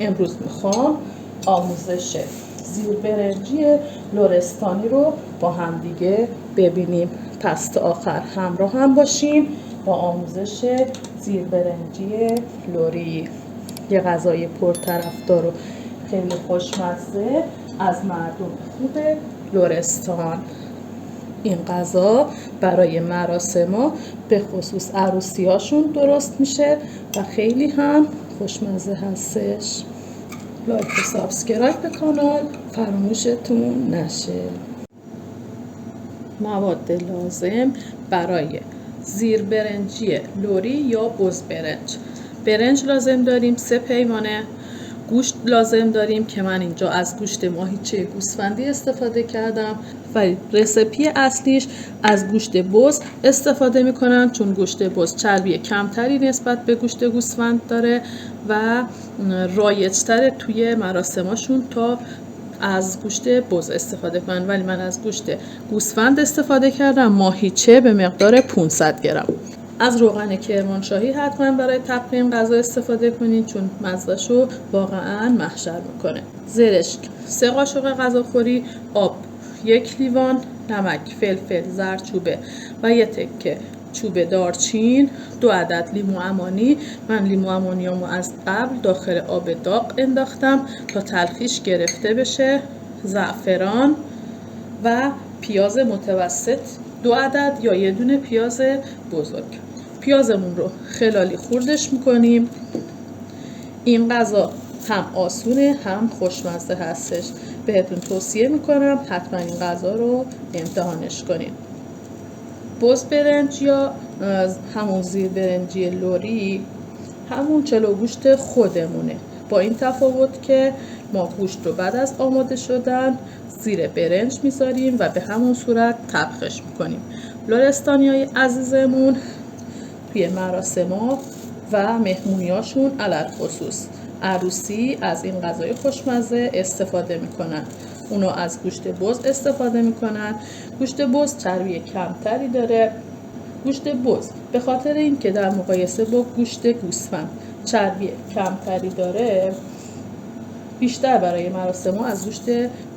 امروز میخوام آموزش زیر برنجی لرستانی رو با هم دیگه ببینیم. پس تا آخر همراه هم باشین با آموزش زیر برنجی لری، یه غذای پرطرفدار و خیلی خوشمزه از مردم خوب لرستان. این غذا برای مراسم‌ها به خصوص عروسی‌هاشون درست میشه و خیلی هم خوشمزه هستش. لایک و سابسکرایب به کانال فراموشتون نشه. مواد لازم برای زیر برنجی لری یا بز برنج: برنج لازم داریم 3 پیمانه، گوشت لازم داریم که من اینجا از گوشت ماهیچه گوسفندی استفاده کردم و رسیپی اصلیش از گوشت بز استفاده میکنن چون گوشت بز چربی کمتری نسبت به گوشت گوسفند داره و رایج‌تره توی مراسماشون تا از گوشت بز استفاده کنن، ولی من از گوشت گوسفند استفاده کردم، ماهیچه به مقدار 500 گرم. از روغن کرمانشاهی حتما برای طبخ این غذا استفاده کنید چون مزه‌شو واقعا محشر میکنه. زرشک 3 قاشق غذاخوری، آب 1 لیوان، نمک، فلفل، زردچوبه و 1 تکه چوب دارچین، 2 عدد لیمو عمانی. من لیمو عمانیامو از قبل داخل آب داغ انداختم تا تلخیش گرفته بشه. زعفران و پیاز متوسط 2 عدد یا یه دونه پیاز بزرگ. پیازمون رو خلالی خردش میکنیم. این غذا هم آسونه هم خوشمزه هستش. بهتون توصیه میکنم حتما این غذا رو امتحانش کنید. بز برنج یا همون زیر برنجی لری همون چلو گوشت خودمونه، با این تفاوت که ما گوشت رو بعد از آماده شدن زیر برنج میذاریم و به همون صورت طبخش میکنیم. لرستانیای عزیزمون توی مراسم‌ها و مهمونیاشون علل خصوص عروسی از این غذای خوشمزه استفاده میکنن. اونو از گوشت بز استفاده میکنن. گوشت بز چربی کمتری داره. گوشت بز به خاطر اینکه در مقایسه با گوشت گوسفند چربی کمتری داره بیشتر برای مراسم‌ها از گوشت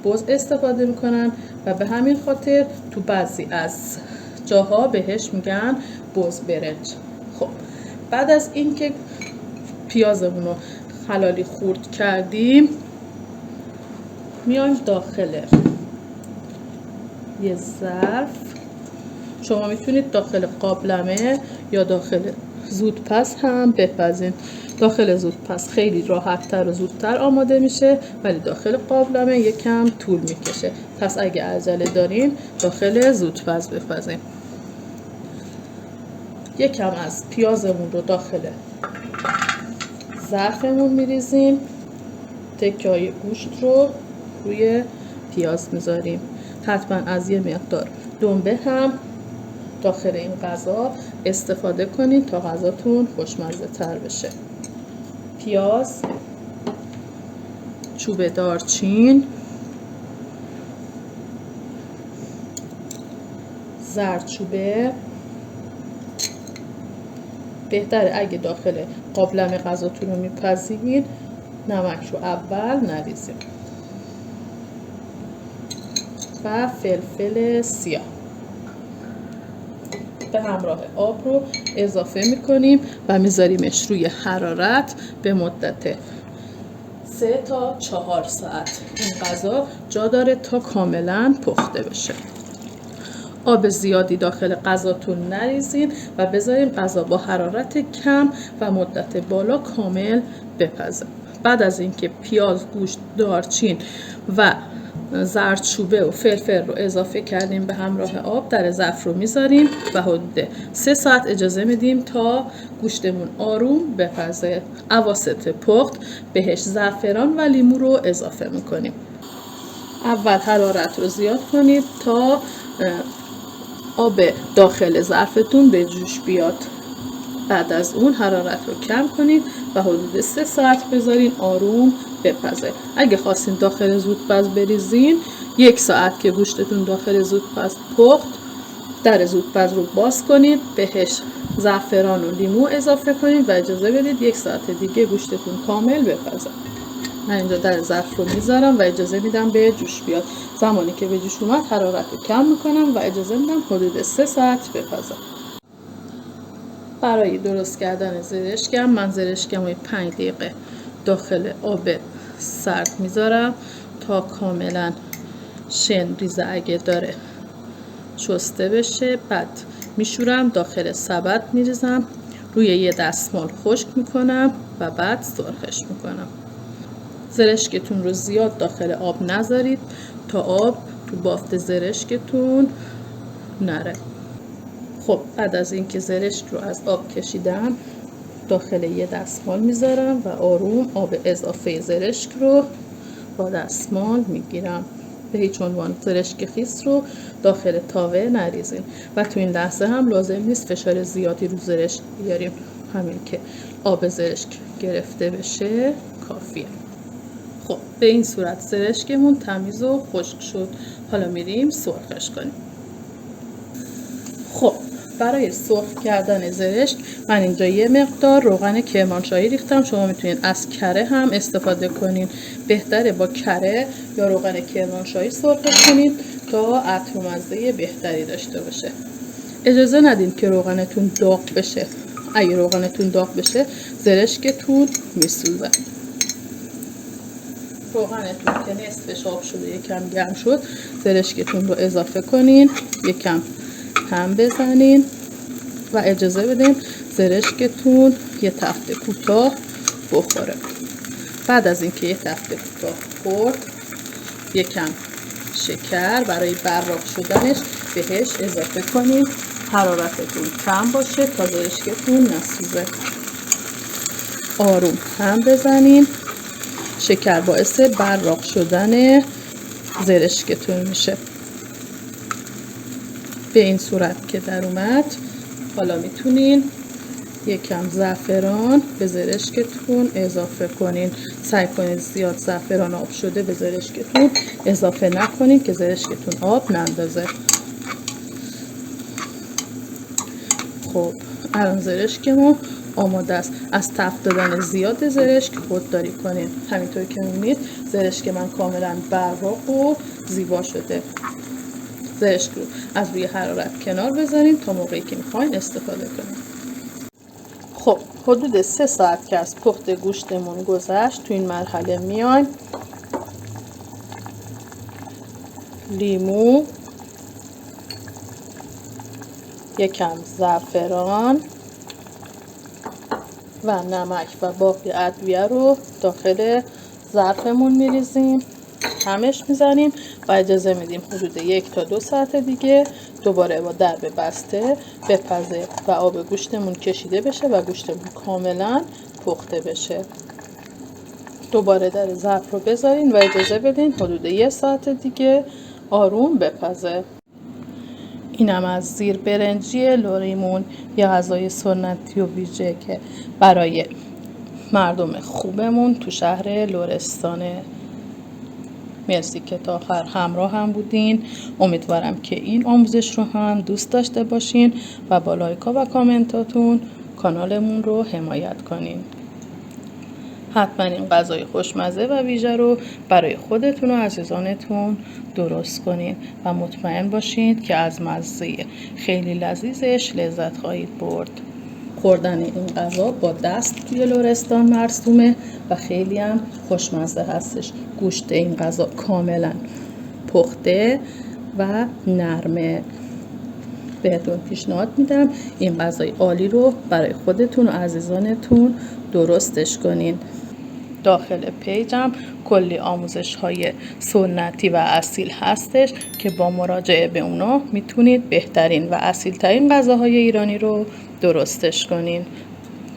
بز استفاده میکنن و به همین خاطر تو بعضی از جاها بهش میگن بز برنج. خب بعد از اینکه پیازمون رو حلالی خرد کردیم میایم داخل یه ظرف. شما میتونید داخل قابلمه یا داخل زودپز هم بپزین. داخل زودپز خیلی راحت‌تر و زودتر آماده میشه ولی داخل قابلمه یکم طول میکشه، پس اگه عجله دارین داخل زودپز بپزین. یکم از پیازمون رو داخل ظرفمون میریزیم، تکه‌های گوشت رو روی پیاز میذاریم. حتما از یه مقدار دنبه هم داخل این غذا استفاده کنید تا غذاتون خوشمزه تر بشه. پیاز، چوب دارچین، زردچوبه. بهتره اگه داخل قابلمه غذاتون رو میپزید نمک رو اول نریزید و فلفل سیاه به همراه آب رو اضافه میکنیم و میذاریمش روی حرارت به مدت 3 تا 4 ساعت. این غذا جا داره تا کاملا پخته بشه. آب زیادی داخل غذاتون نریزین و بذارین غذا با حرارت کم و مدت بالا کامل بپزه. بعد از اینکه پیاز، گوشت، دارچین و زردچوبه و فلفل رو اضافه کردیم به همراه آب در ظرف رو میذاریم و حدود 3 ساعت اجازه میدیم تا گوشتمون آروم بپزه. اواسط پخت بهش زعفران و لیمو رو اضافه میکنیم. اول حرارت رو زیاد کنید تا آب داخل ظرفتون به جوش بیاد. بعد از اون حرارت رو کم کنید و حدود 3 ساعت بذارین آروم بپزه. اگه خواستین داخل زودپز بریزین 1 ساعت که گوشتتون داخل زودپز پخت در زودپز رو باز کنید، بهش زعفران و لیمو اضافه کنید و اجازه بدید 1 ساعت دیگه گوشتتون کامل بپزه. من اینجا در ظرف رو میذارم و اجازه میدم به جوش بیاد. زمانی که به جوش اومد حرارت رو کم میکنم و اجازه میدم حدود 3 ساعت بپزه. برای درست کردن زرشکم من زرشکم رو 5 دقیقه داخل آب سرد میذارم تا کاملا شن ریزه اگه داره شسته بشه. بعد میشورم، داخل سبد میریزم، روی یه دستمال خشک میکنم و بعد سرخش میکنم. زرشکتون رو زیاد داخل آب نذارید تا آب تو بافت زرشکتون نره. خب بعد از اینکه زرشک رو از آب کشیدم داخل یه دستمال میذارم و آروم آب اضافه زرشک رو با دستمال میگیرم. به هیچ عنوان زرشک خیس رو داخل تاوه نریزیم و تو این لحظه هم لازم نیست فشار زیادی رو زرشک بیاریم، همین که آب زرشک گرفته بشه کافیه. خب به این صورت زرشکمون تمیز و خشک شد. حالا میریم سرخش کنیم. خب برای سرخ کردن زرشک من اینجا یه مقدار روغن کرمانشاهی ریختم. شما میتونید از کره هم استفاده کنین. بهتره با کره یا روغن کرمانشاهی سرخ کنید تا عطر و مزه بهتری داشته باشه. اجازه ندین که روغنتون داغ بشه. اگه روغنتون داغ بشه زرشکتون میسوزه. روغنتون که نصفش آب شده یکم گرم شد زرشکتون رو اضافه کنین، یکم هم بزنین و اجازه بدین زرشکتون یه تفته کوتاه بخوره. بعد از اینکه یه تفته کوتاه خورد یکم شکر برای براق شدنش بهش اضافه کنین. حرارتتون کم باشه تا زرشکتون نسوزه. آروم هم بزنین. شکر باعث براق شدن زرشکتون میشه. به این صورت که در اومد حالا میتونین یکم زعفران به زرشکتون اضافه کنین. سعی کنید زیاد زعفران آب شده به زرشکتون اضافه نکنین که زرشکتون آب نندازه. خب الان زرشکمون آماده است. از تفت دادن زیاد زرشک خودداری کنین. همینطور که میبینید زرشک من کاملا براق و زیبا شده. زرشک رو از روی حرارت کنار بذارین تا موقعی که میخواین استفاده کنین. خب حدود 3 ساعت که از پخت گوشتمون گذشت تو این مرحله میایم لیمو، یکم زعفران و نمک و باقی ادویه رو داخل ظرفمون میریزیم، همش میزنیم و اجازه میدیم حدود 1 تا 2 ساعت دیگه دوباره با درب بسته بپزه و آب گوشتمون کشیده بشه و گوشتمون کاملا پخته بشه. دوباره در ظرف رو بذارین و اجازه بدین حدود 1 ساعت دیگه آروم بپزه. اینم از زیر برنجی لوریمون، یه غذای سنتی و ویژه که برای مردم خوبمون تو شهر لرستانه. مرسی که تا آخر همراه هم بودین. امیدوارم که این آموزش رو هم دوست داشته باشین و با لایک‌ها و کامنتاتون کانالمون رو حمایت کنین. حتما این غذای خوشمزه و ویژه رو برای خودتون و عزیزانتون درست کنین و مطمئن باشید که از مزه خیلی لذیذش لذت خواهید برد. خوردن این غذا با دست توی لرستان مرسومه و خیلی هم خوشمزه هستش. گوشت این غذا کاملا پخته و نرمه. بهتون پیشنهاد میدم این غذای عالی رو برای خودتون و عزیزانتون درستش کنین. داخل پیجم کلی آموزش های سنتی و اصیل هستش که با مراجعه به اونا میتونید بهترین و اصیل ترین غذاهای ایرانی رو درستش کنین.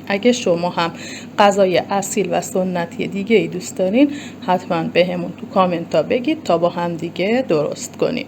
اگه شما هم غذای اصیل و سنتی دیگه ای دوست دارین حتما بهمون تو کامنت ها بگید تا با هم دیگه درست کنیم.